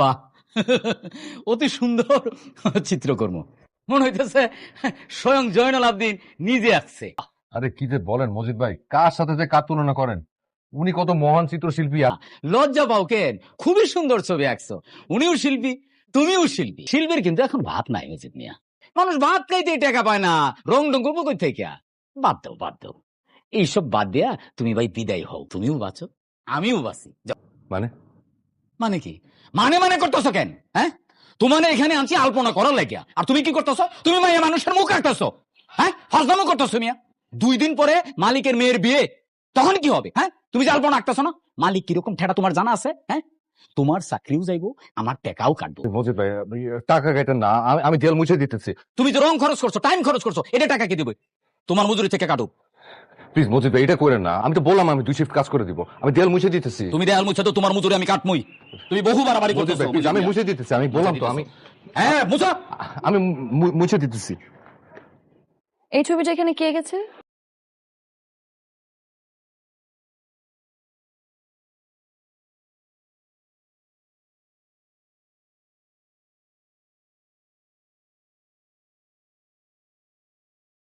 বাহ, অতি সুন্দর চিত্রকর্ম, মনে হইতেছে স্বয়ং জয়নুল আবদিন নিজে আসছে। আরে কি যে বলেন মজিদ ভাই, কার সাথে যে কার তুলনা করেন? উনি কত মহান চিত্রশিল্পী। লজ্জা পাও কেন? খুবই সুন্দর ছবি আঁকছো। উনিও শিল্পী, তুমিও শিল্পী। শিল্পীর কিন্তু এখন ভাত নাই মজিদ মিয়া। মানুষ ভাত খাইতে টাকা পায় না, রং ঢং করবো কই থেকে? বাদ দাও বাদ দাও, এইসব বাদ দেয়া তুমি ভাই বিদায় হও। তুমিও বাঁচো, আমিও বাঁচি। মানে মানে কি? মানে করতেছো কেন? হ্যাঁ, তোমার এখানে আনছি আলপনা করার লাগিয়া, আর তুমি কি করতেছো? তুমি মাইয়া মানুষের মুখ রাখতেছো। হ্যাঁ, হজমও করতেছো মিয়া। 2 দিন পরে মালিকের মেয়ের বিয়ে, তখন কি হবে? হ্যাঁ, তুমি যে আলপনা আঁকতেছো না, মালিক কিরকম ঠেটা তোমার জানা আছে? হ্যাঁ, তোমার চাকরিও যাইবো, আমার টাকাও কাটবো। মজিদ ভাই, টাকা কেটেন না, আমি দেয়াল মুছে দিতেছি। তুমি তো রং খরচ করছো, টাইম খরচ করছো, এটা টাকা কি দিবে? তোমার মজুরি থেকে কাটো। প্লিজ মজিদ ভাই, এটা করেন না। আমি তো বললাম আমি 2 শিফট কাজ করে দিব। আমি দেয়াল মুছে দিতেছি। তুমি দেয়াল মুছে তো তোমার মজুরি আমি কাটমই। তুমি বহু বাড়াবাড়ি মজিদ করতেছো। ভাই, প্লিজ, আমি মুছে দিতেছি। আমি বললাম তো, আমি হ্যাঁ মুছা। আমি মুছে দিতেছি। এই ছবিটা এখানে কে গেছে?